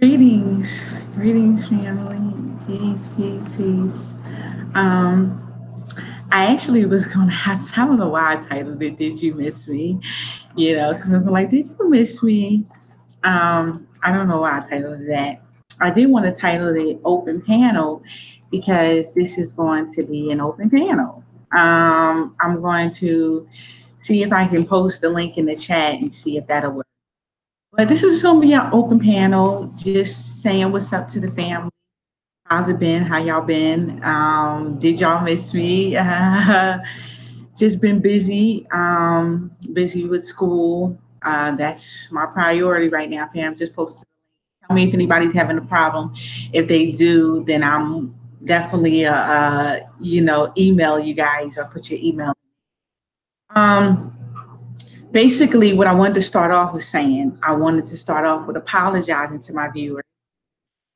Greetings, greetings, family. Peace, peace, peace. Um, I actually was gonna. I don't know why I titled it "Did You Miss Me?" Because I'm like, "Did you miss me?" I don't know why I titled it that. I did want to title it "Open Panel" because this is going to be an open panel. I'm going to see if I can post the link in the chat and see if that'll work. But this is going to be an open panel, just saying what's up to the family. How's it been? How y'all been? Did y'all miss me? Just been busy, busy with school. That's my priority right now, fam. Just post. Tell me if anybody's having a problem. If they do, then I'm definitely, email you guys or put your email. Um, Basically, what I wanted to start off with saying, I wanted to start off with apologizing to my viewers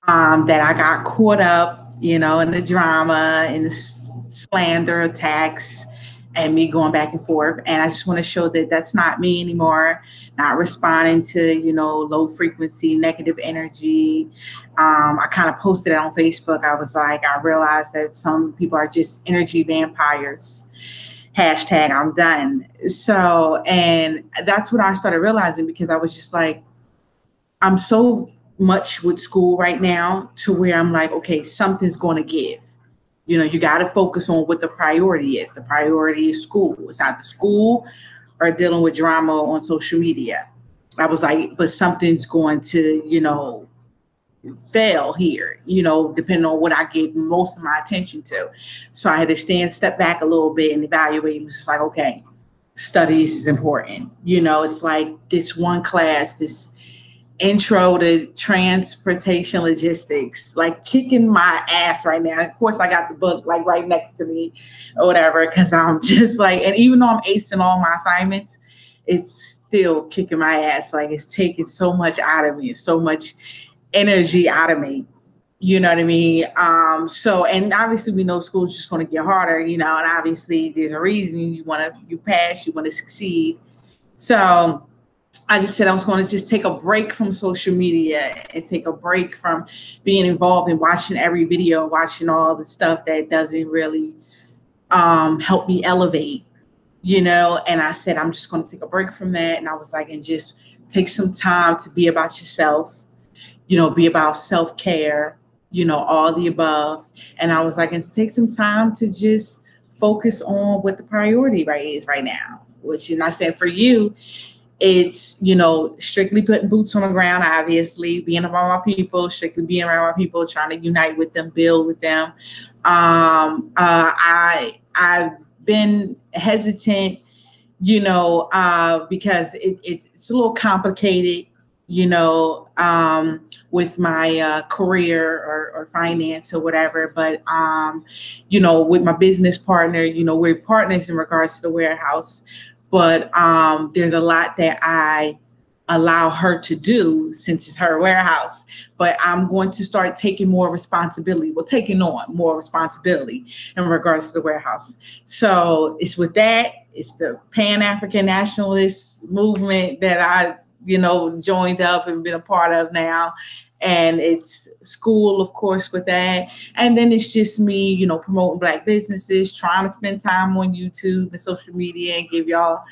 that I got caught up, in the drama and the slander attacks and me going back and forth. And I just want to show that that's not me anymore, not responding to, low frequency, negative energy. I kind of posted it on Facebook. I was like, I realized that some people are just energy vampires. Hashtag I'm done. So, and that's what I started realizing because I was just like, I'm so much with school right now to where I'm like, okay, something's going to give. You got to focus on what the priority is. The priority is school. It's either school or dealing with drama on social media. I was like, but something's going to, fail here, depending on what I gave most of my attention to. So I had to step back a little bit and evaluate. It was just like, okay, studies is important. It's like this one class, this intro to transportation logistics, like kicking my ass right now. Of course, I got the book like right next to me or whatever, because I'm just like, and even though I'm acing all my assignments, it's still kicking my ass. Like it's taking so much out of me, it's so much energy out of me. You know what I mean? So, and obviously we know school's just going to get harder, and obviously there's a reason you pass, you want to succeed. So I just said I was going to just take a break from social media and take a break from being involved in watching every video, watching all the stuff that doesn't really help me elevate, And I said, I'm just going to take a break from that. And I was like, and just take some time to be about yourself, be about self care, all the above. And I was like, and take some time to just focus on what the priority right is right now, which, I said for you, it's, strictly putting boots on the ground, obviously, being around my people, strictly being around my people, trying to unite with them, build with them. I've been hesitant, because it's a little complicated, with my career or finance or whatever. But, with my business partner, we're partners in regards to the warehouse. But there's a lot that I allow her to do since it's her warehouse. But I'm going to start taking more responsibility. Well, taking on more responsibility in regards to the warehouse. So it's with that. It's the Pan African Nationalist movement that I, joined up and been a part of now. And it's school, of course, with that. And then it's just me, promoting Black businesses, trying to spend time on YouTube and social media and give y'all,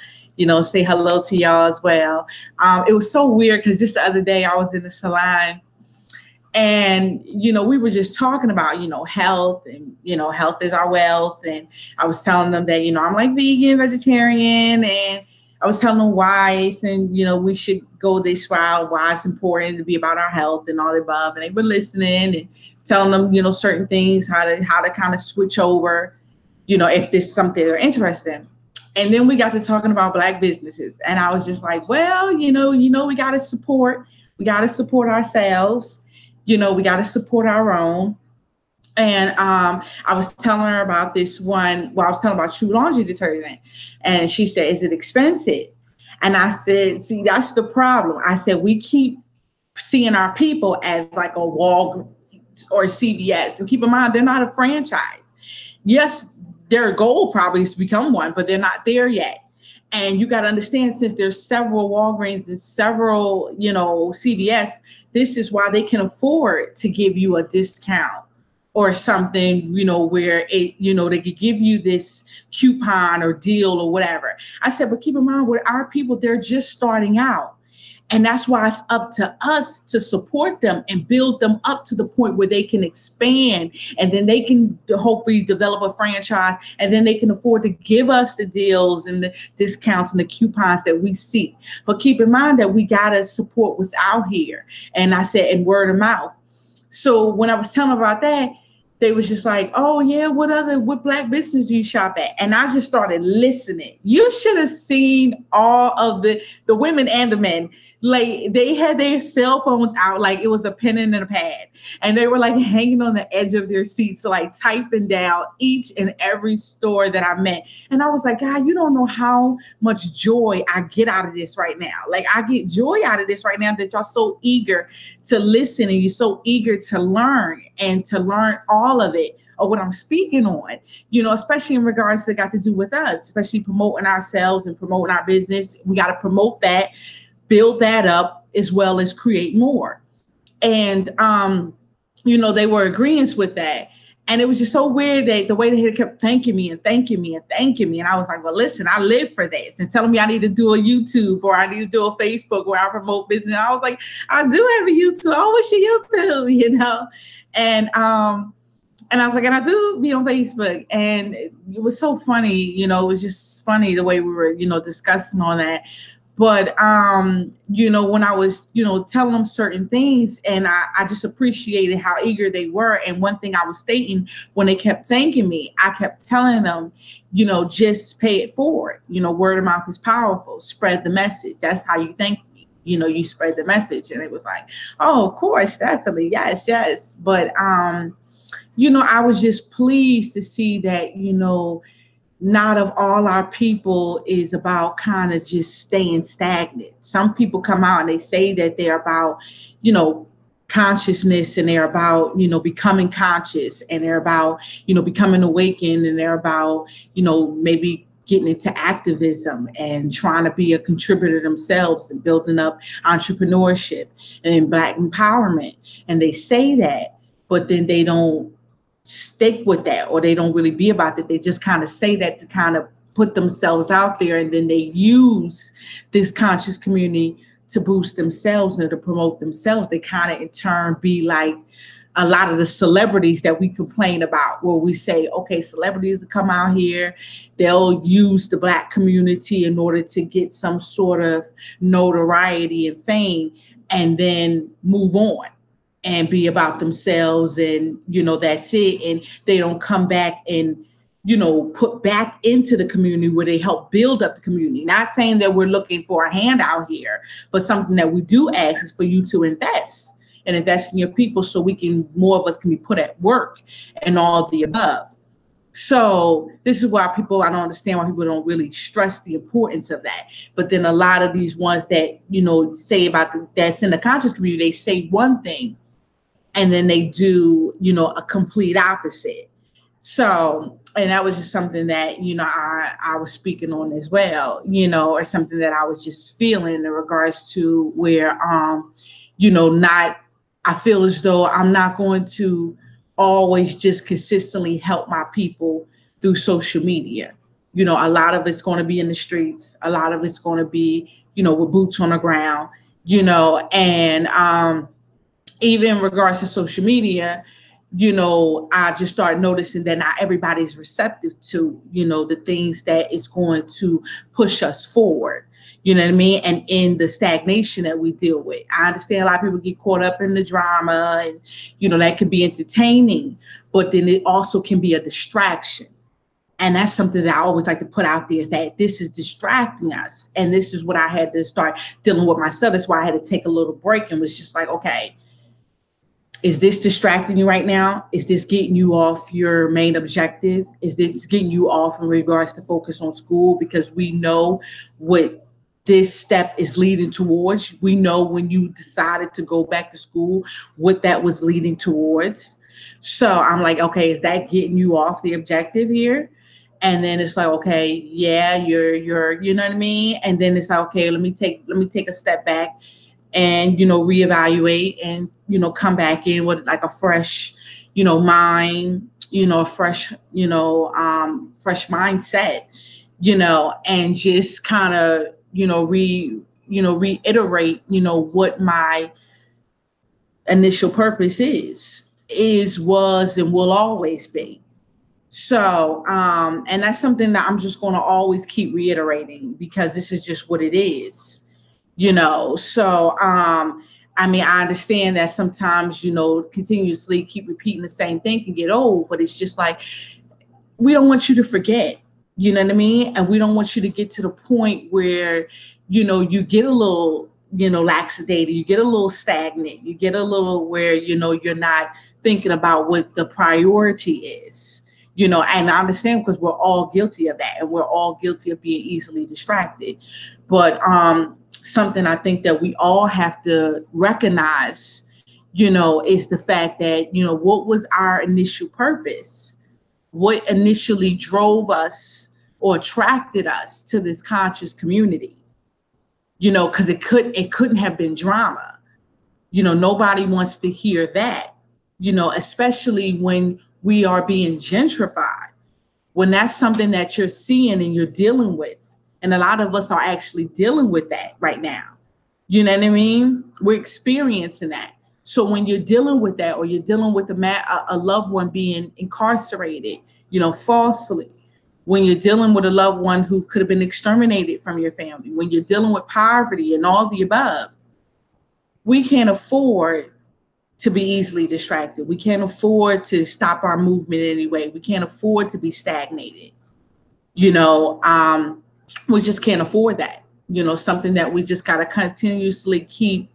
say hello to y'all as well. It was so weird because just the other day I was in the salon and, we were just talking about, health and, health is our wealth. And I was telling them that, I'm like vegan, vegetarian, and I was telling them why and, we should go this route, why it's important to be about our health and all the above. And they were listening and telling them, certain things, how to kind of switch over, if this is something they're interested in. And then we got to talking about Black businesses. And I was just like, well, we got to support ourselves. We got to support our own. And I was telling her about this one. Well, I was telling about True Laundry detergent. And she said, is it expensive? And I said, see, that's the problem. I said, we keep seeing our people as like a Walgreens or CVS. And keep in mind, they're not a franchise. Yes, their goal probably is to become one, but they're not there yet. And you got to understand, since there's several Walgreens and several, CVS, this is why they can afford to give you a discount or something, where they could give you this coupon or deal or whatever. I said, but keep in mind, with our people, they're just starting out. And that's why it's up to us to support them and build them up to the point where they can expand, and then they can hopefully develop a franchise, and then they can afford to give us the deals and the discounts and the coupons that we seek. But keep in mind that we got to support what's out here. And I said, and word of mouth. So when I was telling them about that, they was just like, oh yeah, what Black business do you shop at? And I just started listening. You should have seen all of the women and the men. Like, they had their cell phones out like it was a pen and a pad. And they were like hanging on the edge of their seats, like typing down each and every store that I met. And I was like, God, you don't know how much joy I get out of this right now. Like, I get joy out of this right now that y'all so eager to listen, and you're so eager to learn all of it, or what I'm speaking on, especially in regards to got to do with us, especially promoting ourselves and promoting our business. We got to promote that, build that up, as well as create more. And, they were agreeing with that. And it was just so weird that the way they kept thanking me and thanking me and thanking me. And I was like, well, listen, I live for this, and telling me I need to do a YouTube or I need to do a Facebook where I promote business. And I was like, I do have a YouTube. Oh, what's your YouTube? And I was like, and I do be on Facebook. And it was so funny, it was just funny the way we were, discussing all that. But, when I was, telling them certain things, and I just appreciated how eager they were. And one thing I was stating when they kept thanking me, I kept telling them, just pay it forward. Word of mouth is powerful. Spread the message. That's how you thank me. You spread the message. And it was like, oh, of course, definitely. Yes. But, I was just pleased to see that, not of all our people is about kind of just staying stagnant. Some people come out and they say that they're about, consciousness, and they're about, becoming conscious, and they're about, becoming awakened, and they're about, maybe getting into activism and trying to be a contributor themselves and building up entrepreneurship and Black empowerment. And they say that, but then they don't stick with that, or they don't really be about that. They just kind of say that to kind of put themselves out there, and then they use this conscious community to boost themselves and to promote themselves. They kind of in turn be like a lot of the celebrities that we complain about, where we say, okay, celebrities come out here, they'll use the Black community in order to get some sort of notoriety and fame, and then move on and be about themselves, and that's it. And they don't come back and put back into the community where they help build up the community. Not saying that we're looking for a handout here, but something that we do ask is for you to invest in your people, so more of us can be put at work and all the above. So this is why I don't understand why people don't really stress the importance of that. But then a lot of these ones that, say about that's in the conscious community, they say one thing, and then they do, a complete opposite. So, and that was just something that, I was speaking on as well, or something that I was just feeling in regards to where, I feel as though I'm not going to always just consistently help my people through social media. A lot of it's going to be in the streets. A lot of it's going to be, with boots on the ground, and, even in regards to social media, I just started noticing that not everybody's receptive to, the things that is going to push us forward. You know what I mean? And in the stagnation that we deal with. I understand a lot of people get caught up in the drama, and, that can be entertaining, but then it also can be a distraction. And that's something that I always like to put out there, is that this is distracting us. And this is what I had to start dealing with myself. That's why I had to take a little break and was just like, okay, is this distracting you right now? Is this getting you off your main objective? Is this getting you off in regards to focus on school? Because we know what this step is leading towards. We know when you decided to go back to school, what that was leading towards. So I'm like, okay, is that getting you off the objective here? And then it's like, okay, yeah, you're, you know what I mean? And then it's like, okay, let me take a step back and, reevaluate and, come back in with like a fresh, mind, a fresh, fresh mindset, and just kind of, reiterate, what my initial purpose was, and will always be. So, and that's something that I'm just going to always keep reiterating because this is just what it is, So, I mean, I understand that sometimes, continuously keep repeating the same thing can get old, but it's just like, we don't want you to forget, you know what I mean? And we don't want you to get to the point where, you get a little, laxated, you get a little stagnant, you get a little where, you're not thinking about what the priority is, and I understand because we're all guilty of that and we're all guilty of being easily distracted. But something I think that we all have to recognize, is the fact that, what was our initial purpose? What initially drove us or attracted us to this conscious community? Because it couldn't have been drama. Nobody wants to hear that, especially when we are being gentrified, when that's something that you're seeing and you're dealing with. And a lot of us are actually dealing with that right now. You know what I mean? We're experiencing that. So when you're dealing with that, or you're dealing with a loved one being incarcerated, falsely, when you're dealing with a loved one who could have been exterminated from your family, when you're dealing with poverty and all the above, we can't afford to be easily distracted. We can't afford to stop our movement anyway. We can't afford to be stagnated. We just can't afford that. Something that we just got to continuously keep,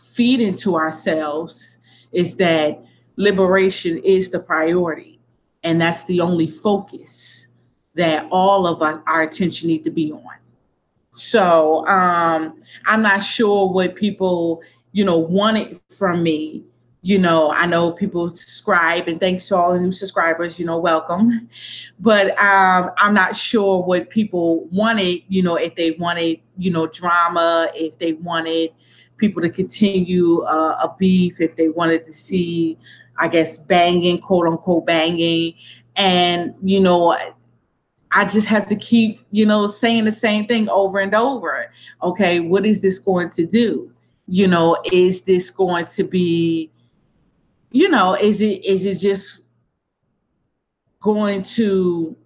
feeding to ourselves is that liberation is the priority. And that's the only focus that all of our attention need to be on. So I'm not sure what people, wanted from me. I know people subscribe, and thanks to all the new subscribers, welcome. But I'm not sure what people wanted, if they wanted, drama, if they wanted people to continue a beef, if they wanted to see, I guess, banging, quote unquote, banging. And, I just have to keep, saying the same thing over and over. Okay, what is this going to do? Is this going to be, is it just going to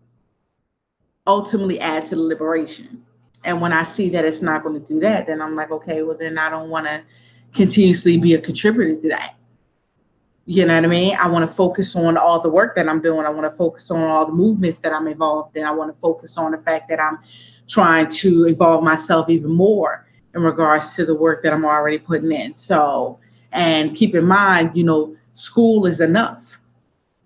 ultimately add to the liberation? And when I see that it's not going to do that, then I'm like, okay, well, then I don't want to continuously be a contributor to that. You know what I mean? I want to focus on all the work that I'm doing. I want to focus on all the movements that I'm involved in. I want to focus on the fact that I'm trying to involve myself even more in regards to the work that I'm already putting in. So, and keep in mind, school is enough.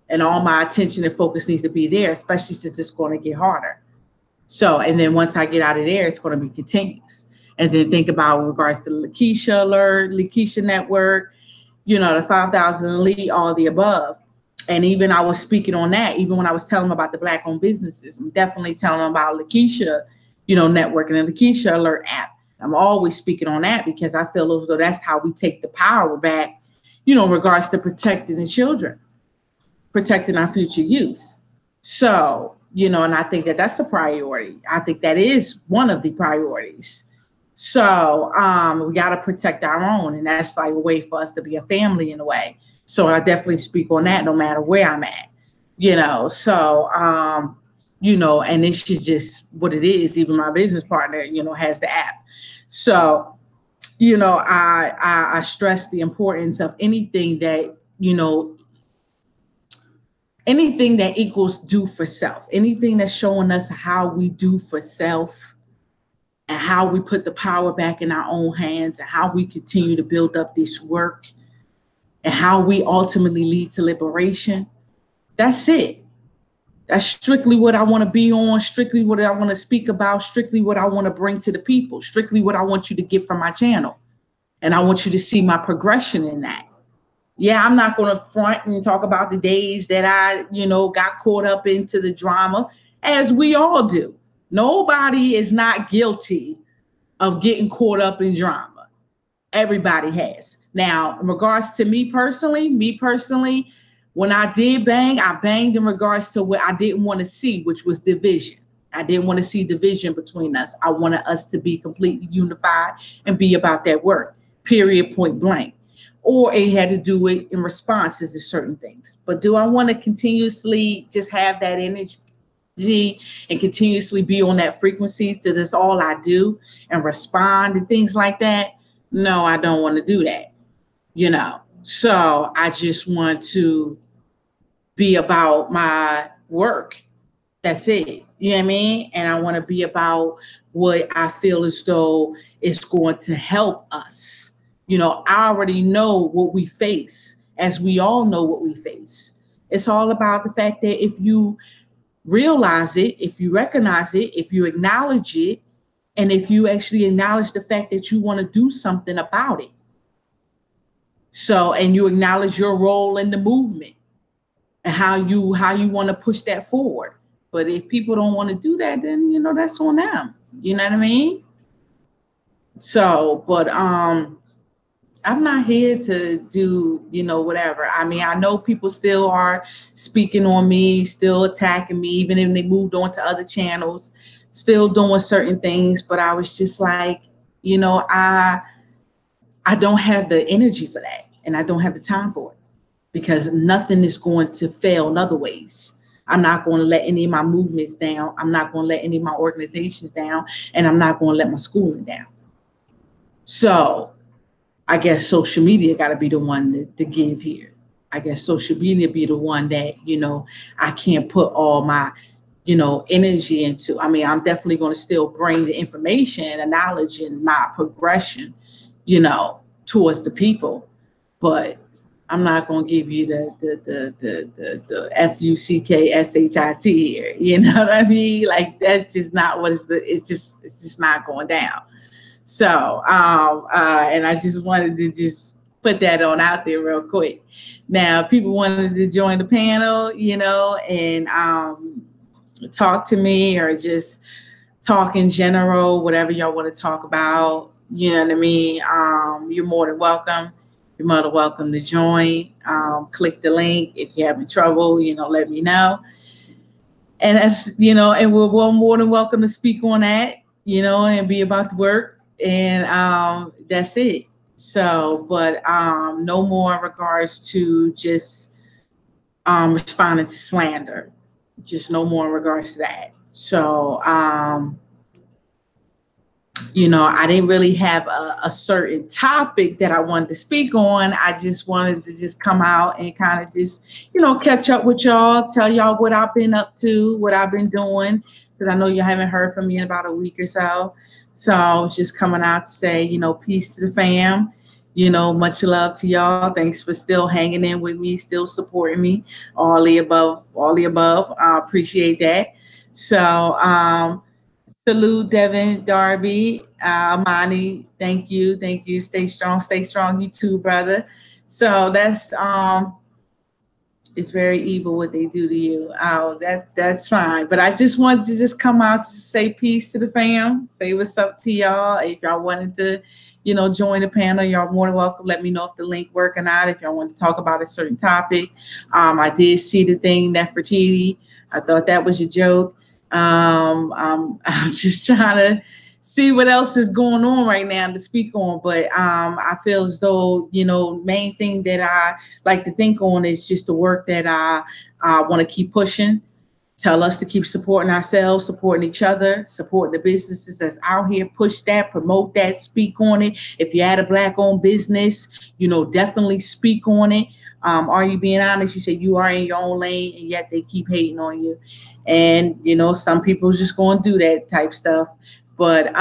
And all my attention and focus needs to be there, especially since it's going to get harder. So, and then once I get out of there, it's going to be continuous. And then think about in regards to the Lakeisha Alert, Lakeisha Network, the 5,000 Elite, all the above. And even I was speaking on that, even when I was telling them about the Black-owned businesses, I'm definitely telling them about Lakeisha, network and the Lakeisha Alert app. I'm always speaking on that because I feel as though that's how we take the power back, in regards to protecting the children, protecting our future youth. So, and I think that that's the priority. I think that is one of the priorities. So we got to protect our own. And that's like a way for us to be a family in a way. So I definitely speak on that no matter where I'm at, So, and it's just what it is. Even my business partner, has the app. So, I stress the importance of anything that, anything that equals do for self, anything that's showing us how we do for self, and how we put the power back in our own hands, and how we continue to build up this work, and how we ultimately lead to liberation. That's it. That's strictly what I want to be on, strictly what I want to speak about, strictly what I want to bring to the people, strictly what I want you to get from my channel. And I want you to see my progression in that. Yeah, I'm not going to front and talk about the days that I, got caught up into the drama, as we all do. Nobody is not guilty of getting caught up in drama. Everybody has. Now, in regards to me personally, when I did bang, I banged in regards to what I didn't want to see, which was division. I didn't want to see division between us. I wanted us to be completely unified and be about that work, period, point blank. Or it had to do it in responses to certain things. But do I want to continuously just have that energy and continuously be on that frequency so that's all I do and respond and things like that? No, I don't want to do that. So I just want to be about my work. That's it. You know what I mean? And I want to be about what I feel as though it's going to help us. I already know what we face, as we all know what we face. It's all about the fact that if you realize it, if you recognize it, if you acknowledge it, and if you actually acknowledge the fact that you want to do something about it. So, and you acknowledge your role in the movement and how you want to push that forward. But if people don't want to do that, then that's on them. You know what I mean? So, but I'm not here to do, whatever. I mean, I know people still are speaking on me, still attacking me, even if they moved on to other channels, still doing certain things. But I was just like, I don't have the energy for that, and I don't have the time for it, because nothing is going to fail in other ways. I'm not going to let any of my movements down. I'm not going to let any of my organizations down, and I'm not going to let my schooling down. So I guess social media got to be the one to give here. I guess social media be the one that, I can't put all my, energy into. I mean, I'm definitely going to still bring the information and the knowledge and my progression, towards the people. But I'm not going to give you the FUCKSHIT here. You know what I mean? Like, that's just not what it's just not going down. So, and I just wanted to just put that on out there real quick. Now, people wanted to join the panel, and talk to me, or just talk in general, whatever y'all want to talk about. You know what I mean? You're more than welcome. You're more than welcome to join. Click the link. If you're having trouble, let me know. And that's, and we're more than welcome to speak on that, and be about the work. And that's it. So, but no more in regards to just responding to slander. Just no more in regards to that. So, I didn't really have a certain topic that I wanted to speak on. I just wanted to just come out and kind of just, catch up with y'all, tell y'all what I've been up to, what I've been doing, because I know you haven't heard from me in about a week or so. So just coming out to say, peace to the fam. Much love to y'all. Thanks for still hanging in with me, still supporting me. All the above. I appreciate that. So, salute, Devin, Darby, Amani. Thank you. Stay strong. You too, brother. So that's it's very evil what they do to you. Oh, that's fine. But I just wanted to just come out to say peace to the fam, say what's up to y'all. If y'all wanted to, join the panel, y'all more than welcome. Let me know if the link work or not. If y'all want to talk about a certain topic. I did see the thing that Nefertiti. I thought that was a joke. I'm just trying to see what else is going on right now to speak on. But I feel as though, main thing that I like to think on is just the work that I want to keep pushing. Tell us to keep supporting ourselves, supporting each other, supporting the businesses that's out here. Push that, promote that, speak on it. If you had a Black-owned business, definitely speak on it. Are you being honest? You say you are in your own lane, and yet they keep hating on you. And, some people just going to do that type stuff. But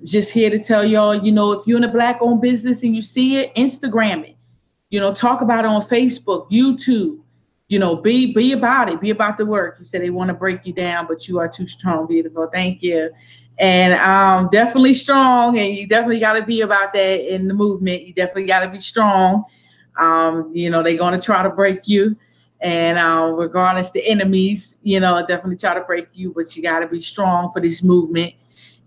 just here to tell y'all, if you're in a Black-owned business and you see it, Instagram it. Talk about it on Facebook, YouTube. Be about it. Be about the work. You said they want to break you down, but you are too strong, beautiful. Thank you. And definitely strong. And you definitely got to be about that in the movement. You definitely got to be strong. They're going to try to break you. And regardless, the enemies, definitely try to break you, but you got to be strong for this movement.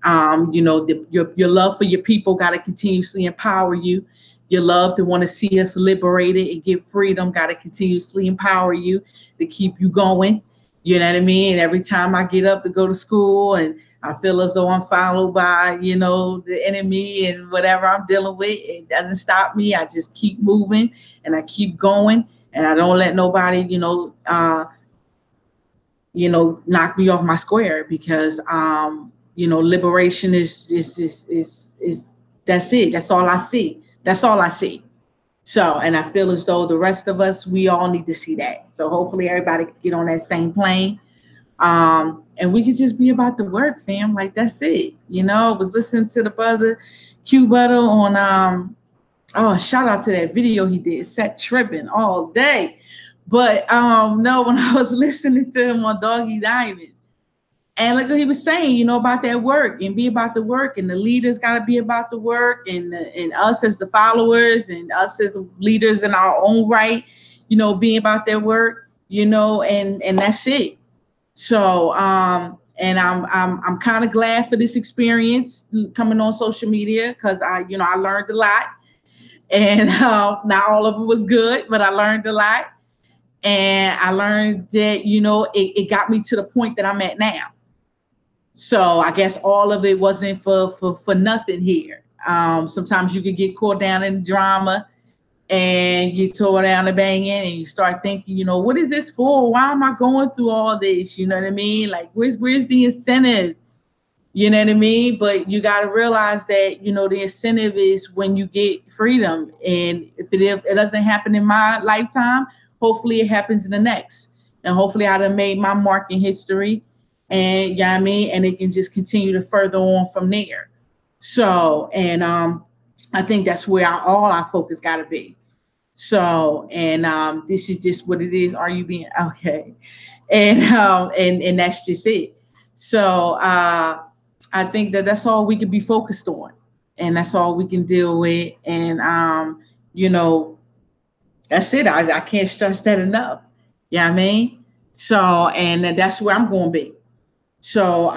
Your love for your people got to continuously empower you. Your love to want to see us liberated and get freedom got to continuously empower you to keep you going. You know what I mean? And every time I get up to go to school and I feel as though I'm followed by, the enemy and whatever I'm dealing with, it doesn't stop me. I just keep moving and I keep going, and I don't let nobody, knock me off my square, because, liberation is that's it. That's all I see. That's all I see. So, and I feel as though the rest of us, we all need to see that. So hopefully everybody can get on that same plane. And we could just be about the work, fam. Like, that's it. I was listening to the brother Q Butter on, shout out to that video he did, Set Tripping all day. But no, when I was listening to him on Doggy Diamonds, and like he was saying, about that work, and be about the work, and the leaders got to be about the work, and us as the followers, and us as leaders in our own right, being about their work, and that's it. So, and I'm kind of glad for this experience coming on social media, because I learned a lot, and not all of it was good, but I learned a lot, and I learned that it got me to the point that I'm at now. So I guess all of it wasn't for nothing here. Sometimes you could get caught down in drama and you tore down the banging, and you start thinking, what is this for? Why am I going through all this? You know what I mean? Like, where's the incentive? You know what I mean? But you got to realize that, the incentive is when you get freedom. And if it doesn't happen in my lifetime, hopefully it happens in the next. And hopefully I'd have made my mark in history. And and it can just continue to further on from there. So, and I think that's where all our focus got to be. So, and this is just what it is. Are you being okay? And that's just it. So I think that's all we can be focused on, and that's all we can deal with. And that's it. I can't stress that enough. You know what I mean? So, and that's where I'm going to be. So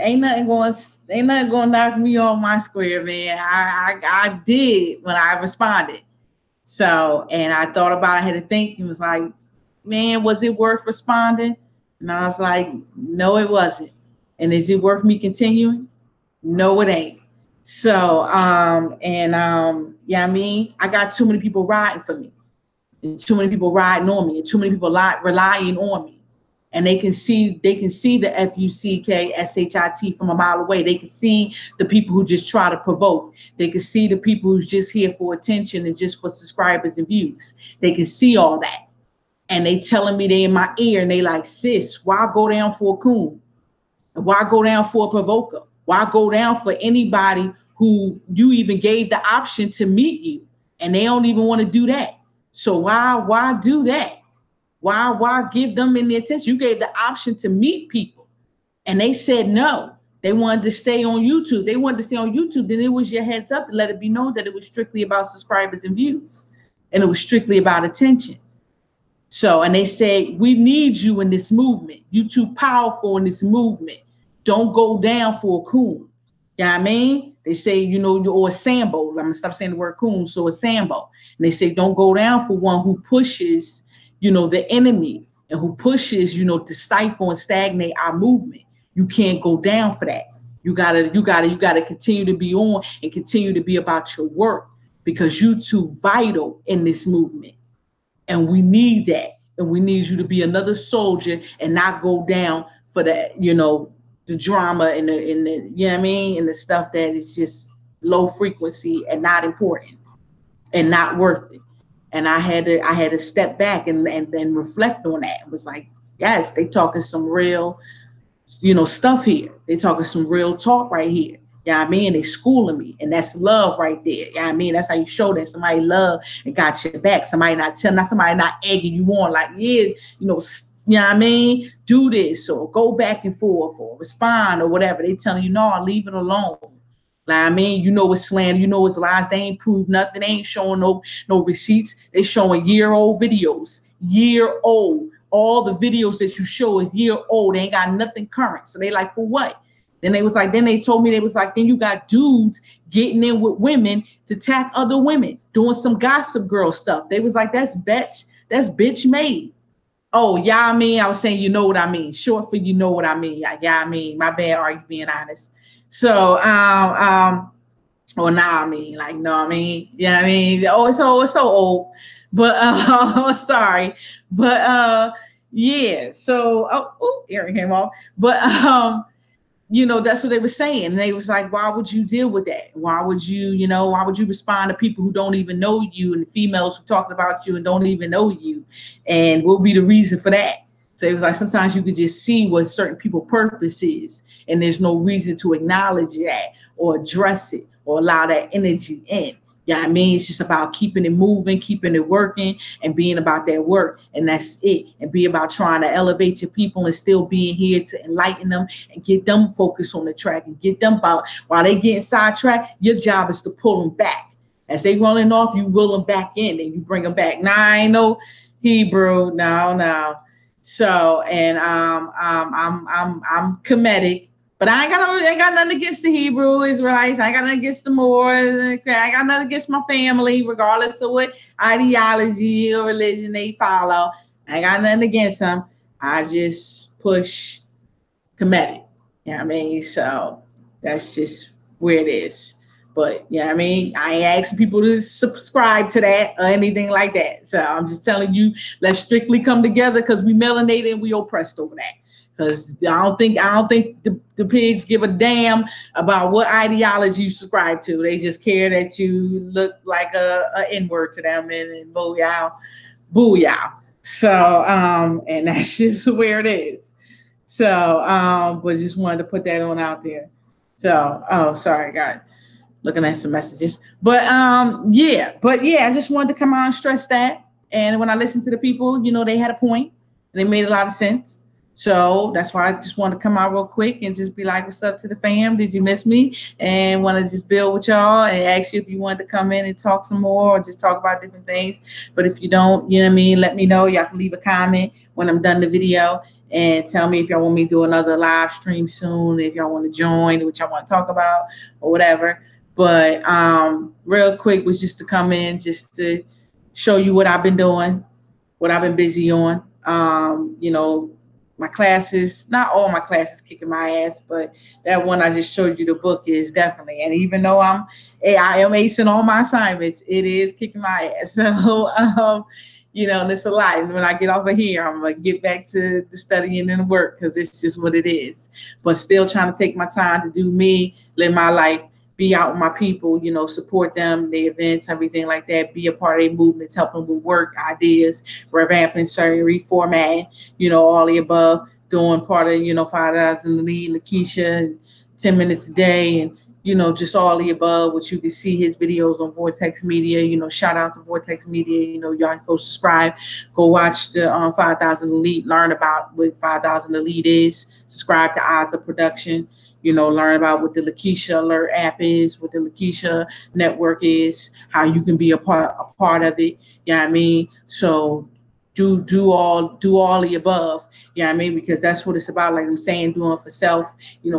ain't nothing going to knock me off my square, man. I did when I responded. So, and I thought about it, I had to think, and was like, man, was it worth responding? And I was like, no, it wasn't. And is it worth me continuing? No, it ain't. So, I got too many people riding for me, and too many people riding on me, and too many people relying on me. And they can see the FUCK from a mile away. They can see the people who just try to provoke. They can see the people who's just here for attention and just for subscribers and views. They can see all that. And they telling me, they in my ear, and they like, sis, why go down for a coon? Why go down for a provoker? Why go down for anybody who you even gave the option to meet you? And they don't even want to do that. So why do that? Why give them any attention? You gave the option to meet people, and they said no. They wanted to stay on YouTube. Then it was your heads up to let it be known that it was strictly about subscribers and views, and it was strictly about attention. So, and they said, we need you in this movement. You too powerful in this movement. Don't go down for a coon. You know what I mean? They say, or a Sambo. I'm going to stop saying the word coon. So a Sambo. And they say, don't go down for one who pushes, the enemy, and who pushes, to stifle and stagnate our movement. You can't go down for that. You gotta continue to be on and continue to be about your work, because you too vital in this movement. And we need that. And we need you to be another soldier and not go down for the, the drama and the you know what I mean? And the stuff that is just low frequency and not important and not worth it. And I had to step back and reflect on that. It was like, yes, they talking some real, stuff here. They talking some real talk right here. You know what I mean? They schooling me, and that's love right there. You know what I mean? That's how you show that somebody love and got your back. Somebody not egging you on, like, yeah, you know what I mean? Do this, or go back and forth, or respond, or whatever. They telling you, no, leave it alone. Like, I mean, you know it's slander, you know it's lies. They ain't proved nothing. They ain't showing no receipts. They showing year-old videos. Year old. All the videos that you show is year old. They ain't got nothing current. So they like, for what? Then they told me, they was like, then you got dudes getting in with women to attack other women, doing some gossip girl stuff. They was like, that's bitch made. Oh, yeah, I mean, I was saying, you know what I mean. Short for you know what I mean. Yeah, I mean, my bad, are you being honest? So, or now I mean, like, no, I mean, yeah, I mean, oh, it's so old, but sorry, but yeah. So, Aaron came off, but that's what they were saying. And they was like, why would you deal with that? Why would you respond to people who don't even know you, and the females who talking about you and don't even know you? And what will be the reason for that? So it was like, sometimes you could just see what certain people's purpose is, and there's no reason to acknowledge that or address it or allow that energy in. Yeah, I mean, it's just about keeping it moving, keeping it working, and being about that work. And that's it. And be about trying to elevate your people and still being here to enlighten them and get them focused on the track and get them about, while they getting sidetracked, your job is to pull them back. As they rolling off, you roll them back in and you bring them back. Nah, I ain't no Hebrew. No. So, and I'm Kemetic. But I ain't got nothing against the Hebrew Israelites. I ain't got nothing against the Moors. I ain't got nothing against my family, regardless of what ideology or religion they follow. I ain't got nothing against them. I just push Kemetic. You know what I mean? So that's just where it is. But yeah, I mean, I ain't asking people to subscribe to that or anything like that. So I'm just telling you, let's strictly come together, because we melanated and we oppressed over that. Because I don't think the pigs give a damn about what ideology you subscribe to. They just care that you look like a N-word to them, and booyah. So and that's just where it is. So but just wanted to put that on out there. So sorry, God, looking at some messages. But yeah, I just wanted to come out and stress that. And when I listened to the people, they had a point and they made a lot of sense. So that's why I just want to come out real quick and just be like, what's up to the fam? Did you miss me? And want to just build with y'all and ask you if you wanted to come in and talk some more or just talk about different things. But if you don't, you know what I mean, let me know. Y'all can leave a comment when I'm done the video and tell me if y'all want me to do another live stream soon, if y'all want to join, what y'all want to talk about or whatever. But real quick was just to come in, just to show you what I've been doing, what I've been busy on. My classes, not all my classes kicking my ass, but that one I just showed you the book is definitely. And even though I am acing all my assignments, it is kicking my ass. So, and it's a lot. And when I get off of here, I'm going to get back to the studying and the work, because it's just what it is. But still trying to take my time to do me, live my life, be out with my people, support them, their events, everything like that, be a part of their movements, help them with work, ideas, revamping, certain reformatting, all the above, doing part of, 5,000 Lead, Lakeisha, 10 minutes a day, and, just all the above, which you can see his videos on Vortex Media, shout out to Vortex Media, y'all can go subscribe, go watch the 5,000 Elite, learn about what 5,000 Elite is, subscribe to Oza Production, learn about what the Lakeisha Alert app is, what the Lakeisha Network is, how you can be a part of it. You know what I mean? So do all the above. You know what I mean? Because that's what it's about. Like I'm saying, doing for self,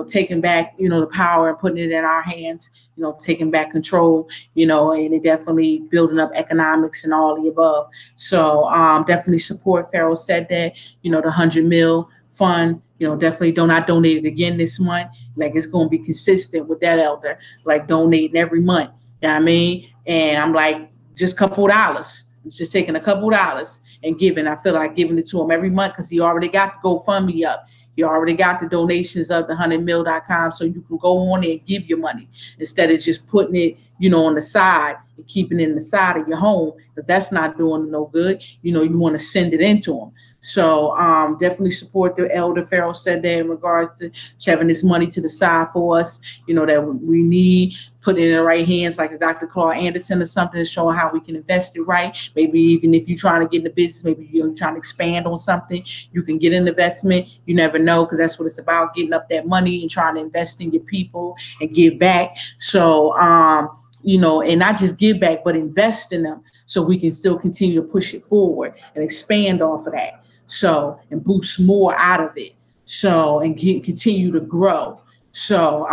taking back, the power and putting it in our hands, taking back control, and it definitely building up economics and all the above. So definitely support. Pharaoh said that, the 100 mil fund, definitely not donate it again this month. Like it's going to be consistent with that elder, like donating every month. You know what I mean? And I'm like, just a couple dollars. I'm just taking a couple dollars and giving. I feel like giving it to him every month, because he already got the GoFundMe up. He already got the donations up, the 100mil.com, so you can go on there and give your money instead of just putting it, on the side and keeping it in the side of your home, because that's not doing no good. You want to send it into them. So definitely support the elder. Pharaoh said that in regards to having this money to the side for us, that we need. Put it in the right hands, like a Dr. Claude Anderson or something, to show how we can invest it right. Maybe even if you're trying to get in the business, maybe you're trying to expand on something, you can get an investment. You never know, because that's what it's about, getting up that money and trying to invest in your people and give back. So, and not just give back, but invest in them so we can still continue to push it forward and expand off of that. So, and boost more out of it. So, and continue to grow. So,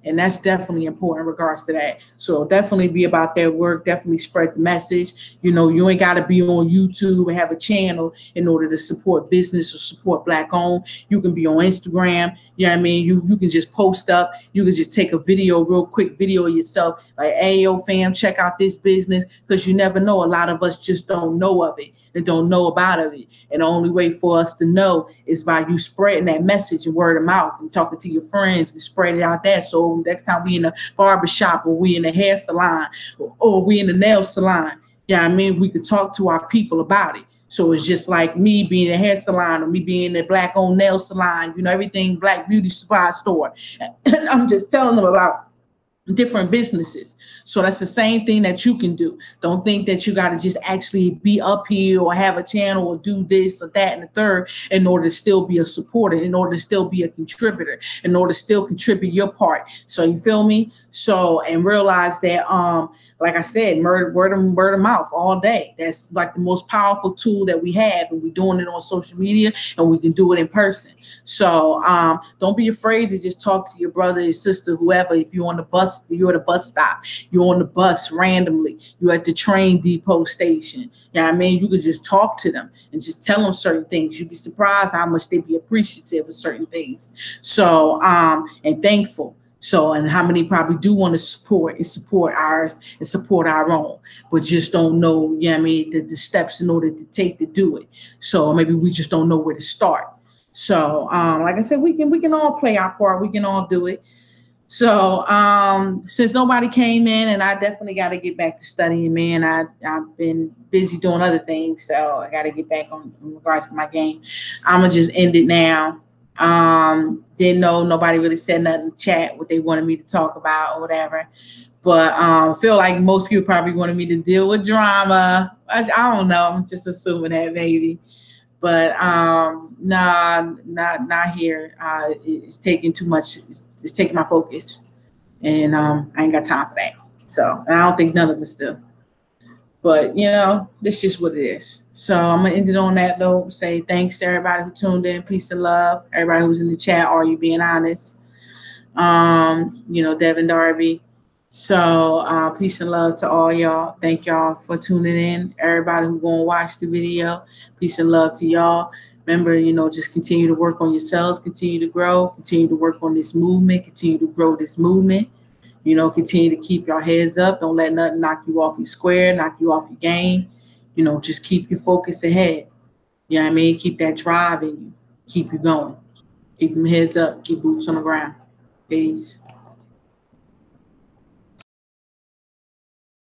and that's definitely important in regards to that. So definitely be about that work. Definitely spread the message. You ain't got to be on YouTube and have a channel in order to support business or support Black owned. You can be on Instagram. You know what I mean? You can just post up. You can just take a video, real quick video of yourself. Like, hey, yo, fam, check out this business. Because you never know. A lot of us just don't know of it and don't know about it. And the only way for us to know is by you spreading that message and word of mouth and talking to your friends and spreading it out there. So next time we in a barbershop or we in a hair salon or we in a nail salon, we could talk to our people about it. So it's just like me being in a hair salon or me being in a Black owned nail salon, everything Black beauty supply store. I'm just telling them about different businesses. So that's the same thing that you can do. Don't think that you got to just actually be up here or have a channel or do this or that and the third in order to still be a supporter, in order to still be a contributor, in order to still contribute your part. So you feel me? So, and realize that, like I said, word of mouth all day. That's like the most powerful tool that we have, and we're doing it on social media, and we can do it in person. So don't be afraid to just talk to your brother, your sister, whoever. If you're on the bus, you're at a bus stop, you're on the bus randomly, you're at the train depot station. You could just talk to them and just tell them certain things. You'd be surprised how much they'd be appreciative of certain things. So, and thankful. So, and how many probably do want to support ours and support our own, but just don't know, the steps in order to take to do it. So maybe we just don't know where to start. So, like I said, we can all play our part. We can all do it. So, since nobody came in, and I definitely got to get back to studying, man. I've been busy doing other things, so I got to get back on in regards to my game. I'm gonna just end it now. Didn't know, nobody really said nothing in the chat what they wanted me to talk about or whatever. But feel like most people probably wanted me to deal with drama. I don't know. I'm just assuming that maybe. But nah, not here. It's taking too much. It's taking my focus, and I ain't got time for that. So, and I don't think none of us do. But this is just what it is. So I'm gonna end it on that note. Say thanks to everybody who tuned in. Peace and love. Everybody who's in the chat. Are you being honest? Devin Darby. So peace and love to all y'all. Thank y'all for tuning in. Everybody who gonna watch the video, peace and love to y'all. Remember, just continue to work on yourselves, continue to grow, continue to work on this movement, continue to grow this movement. Continue to keep your heads up. Don't let nothing knock you off your square, knock you off your game. Just keep your focus ahead. Keep that drive in you. Keep you going. Keep them heads up. Keep boots on the ground. Peace.